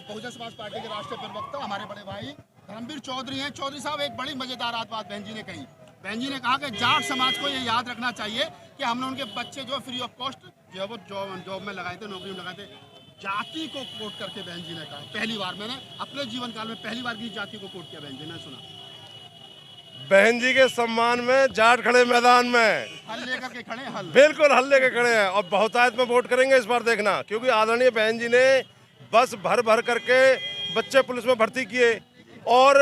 Bahujan Samaj party के राष्ट्रीय प्रवक्ता हमारे बड़े भाई धर्मवीर चौधरी हैं। चौधरी साहब, एक बड़ी मजेदार बात बहन जी ने कही। बहन जी ने कहा कि जाट समाज को ये याद रखना चाहिए कि हमने उनके बच्चे जो फ्री ऑफ कॉस्ट जो है वो जॉब में लगाए थे, नौकरी में लगाए थे। जाति को कोट करके बहन जी ने कहा, पहली बार मैंने अपने जीवन काल में पहली बार की जाति को कोट किया बहन जी ने सुना। बहन जी के सम्मान में जाट खड़े मैदान में, हल लेकर के खड़े, हल बिल्कुल हल लेके खड़े हैं और बहुतायत में वोट करेंगे इस बार, देखना। क्योंकि आदरणीय बहन जी ने बस भर भर करके बच्चे पुलिस में भर्ती किए और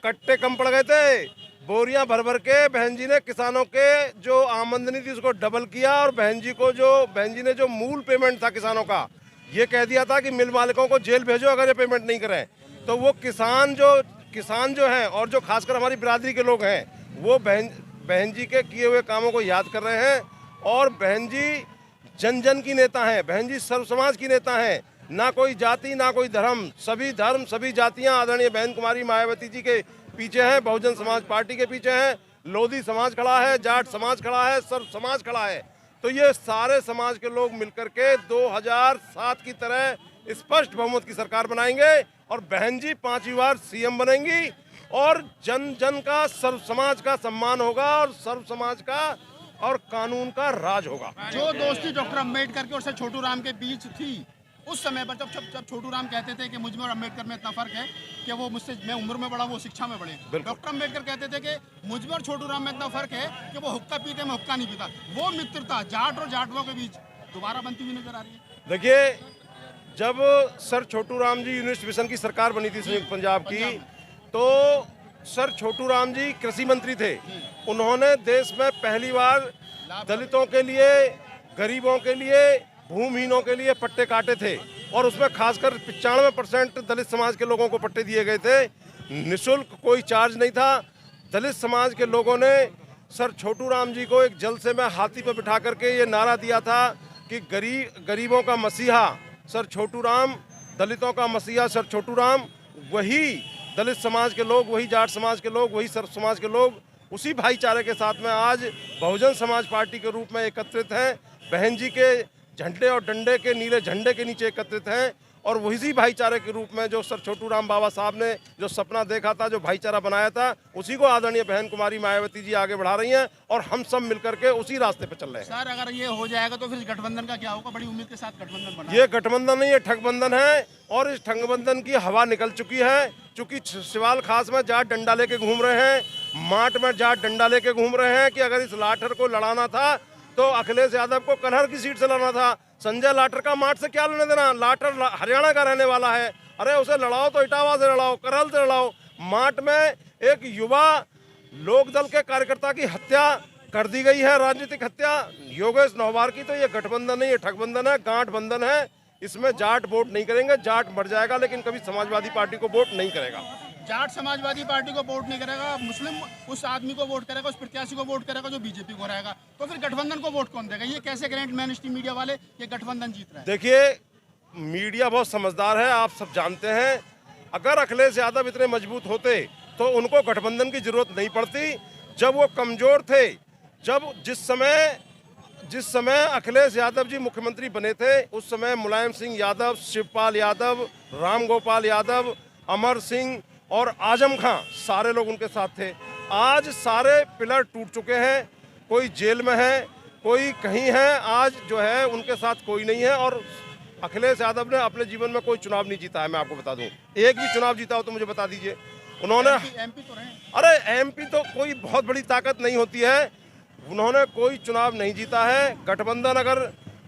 कट्टे कम पड़ गए थे, बोरियां भर भर के बहन जी ने किसानों के जो आमदनी थी उसको डबल किया। और बहन जी ने जो मूल पेमेंट था किसानों का, ये कह दिया था कि मिल मालिकों को जेल भेजो अगर ये पेमेंट नहीं करें। तो वो किसान जो हैं और जो खासकर हमारी बिरादरी के लोग हैं, वो बहन जी के किए हुए कामों को याद कर रहे हैं। और बहन जी जन जन की नेता हैं, बहन जी सर्व समाज की नेता हैं, ना कोई जाति ना कोई धर्म सभी जातियां आदरणीय बहन कुमारी मायावती जी के पीछे हैं, बहुजन समाज पार्टी के पीछे हैं। लोधी समाज खड़ा है, जाट समाज खड़ा है, सर्व समाज खड़ा है। तो ये सारे समाज के लोग मिलकर के 2007 की तरह स्पष्ट बहुमत की सरकार बनाएंगे और बहन जी 5वीं बार सीएम बनेंगी और जन जन का सर्व समाज का सम्मान होगा और सर्व समाज का और कानून का राज होगा। जो दोस्ती डॉक्टर अम्बेडकर के और सर छोटू राम के बीच थी उस समय पर, जब छोटू राम कहते थे कि मुझ में और अम्बेडकर में इतना फर्क है कि वो मुझसे, मैं उम्र में बड़ा वो शिक्षा में बड़े, डॉक्टर अम्बेडकर कहते थे कि मुझ में और छोटू राम में इतना फर्क है कि वो हुक्का पीते मैं हुक्का नहीं पीता। वो मित्रता जाट और जाटवों के बीच दोबारा बनती हुई नजर आ रही है। देखिए, जब sir Chhotu Ram ji Unionist mission की सरकार बनी थी संयुक्त पंजाब की, तो सर छोटू राम जी कृषि मंत्री थे। उन्होंने देश में पहली बार दलितों के लिए, गरीबों के लिए, भूमिहीनों के लिए पट्टे काटे थे और उसमें खासकर 95% दलित समाज के लोगों को पट्टे दिए गए थे। निःशुल्क, कोई चार्ज नहीं था। दलित समाज के लोगों ने सर छोटू राम जी को एक जलसे में हाथी पर बिठा करके ये नारा दिया था कि गरीबों का मसीहा सर छोटू राम, दलितों का मसीहा सर छोटू राम। वही दलित समाज के लोग, वही जाट समाज के लोग, वही सर्व समाज के लोग उसी भाईचारे के साथ में आज बहुजन समाज पार्टी के रूप में एकत्रित हैं। बहन जी के झंडे और डंडे के नीले झंडे के नीचे एकत्रित हैं और वही भाईचारे के रूप में जो सर छोटू राम बाबा साहब ने जो सपना देखा था, जो भाईचारा बनाया था, उसी को आदरणीय बहन कुमारी मायावती जी आगे बढ़ा रही हैं और हम सब मिलकर के उसी रास्ते पे चल रहे हैं। सर, अगर ये हो जाएगा तो फिर गठबंधन का क्या होगा? बड़ी उम्मीद के साथ गठबंधन बना। ये गठबंधन नहीं, ये ठगबंधन है और इस ठगबंधन की हवा निकल चुकी है। चूंकि सिवाल खास में जाट डंडा लेके घूम रहे हैं, माट में जाट डंडा लेके घूम रहे हैं कि अगर इस लाठर को लड़ाना था तो अखिलेश यादव को कन्हर की सीट से लड़ना था। संजय लाठर का माट से क्या लेने देना? लाठर हरियाणा का रहने वाला है। अरे उसे लड़ाओ तो इटावा से लड़ाओ, करहल से लड़ाओ। माट में एक युवा लोकदल के कार्यकर्ता की हत्या कर दी गई है, राजनीतिक हत्या, योगेश नौवार की। तो ये गठबंधन नहीं, ये ठगबंधन है, गांठबंधन है। इसमें जाट वोट नहीं करेंगे, जाट मर जाएगा लेकिन कभी समाजवादी पार्टी को वोट नहीं करेगा। जाट समाजवादी पार्टी को वोट नहीं करेगा, मुस्लिम उस आदमी को वोट करेगा, उस प्रत्याशी को वोट करेगा जो बीजेपी को रहेगा। तो फिर गठबंधन को वोट कौन देगा? ये कैसे ग्रैंड मेन स्ट्रीम मीडिया वाले ये गठबंधन जीत रहे हैं? देखिए, मीडिया बहुत समझदार है, आप सब जानते हैं। अगर अखिलेश यादव इतने मजबूत होते तो उनको गठबंधन की जरूरत नहीं पड़ती। जब वो कमजोर थे, जिस समय अखिलेश यादव जी मुख्यमंत्री बने थे, उस समय मुलायम सिंह यादव, शिवपाल यादव, राम गोपाल यादव, अमर सिंह और आजम खां, सारे लोग उनके साथ थे। आज सारे पिलर टूट चुके हैं, कोई जेल में है, कोई कहीं है। आज जो है उनके साथ कोई नहीं है और अखिलेश यादव ने अपने जीवन में कोई चुनाव नहीं जीता है। मैं आपको बता दूं, एक भी चुनाव जीता हो तो मुझे बता दीजिए। उन्होंने एमपी तो रहे। अरे एमपी तो कोई बहुत बड़ी ताकत नहीं होती है, उन्होंने कोई चुनाव नहीं जीता है। गठबंधन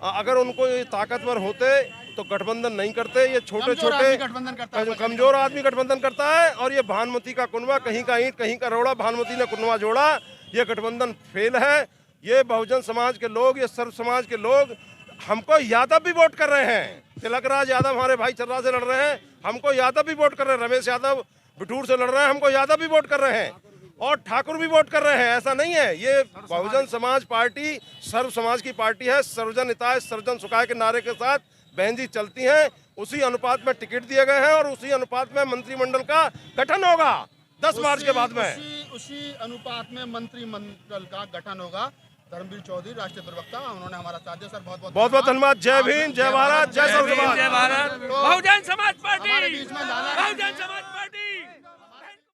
अगर उनको ये ताकतवर होते तो गठबंधन नहीं करते। ये छोटे छोटे कमजोर आदमी गठबंधन करता है और ये भानुमति का कुनवा, कहीं का ईंट कहीं का रोड़ा, भानुमति ने कुनवा जोड़ा। ये गठबंधन फेल है। ये बहुजन समाज के लोग, ये सर्व समाज के लोग हमको यादव भी वोट कर रहे हैं। तिलकराज यादव हमारे भाई चर्रा से लड़ रहे हैं, हमको यादव भी वोट कर रहे हैं। रमेश यादव बिठूर से लड़ रहे हैं, हमको यादव भी वोट कर रहे हैं और ठाकुर भी वोट कर रहे हैं। ऐसा नहीं है, ये बहुजन समाज पार्टी सर्व समाज की पार्टी है। सर्वजन हिताय सर्वजन सुखाय के नारे के साथ बहन जी चलती हैं। उसी अनुपात में टिकट दिए गए हैं और उसी अनुपात में मंत्रिमंडल का गठन होगा 10 मार्च के बाद में। उसी अनुपात में मंत्रिमंडल का गठन होगा। धर्मवीर चौधरी राष्ट्रीय प्रवक्ता, उन्होंने हमारा साथ दिया। सर बहुत बहुत धन्यवाद। जय भीम, जय भारत, जय सर्व समाज। जय भारत। बहुजन समाज हमारे पार्टी बीच में लाला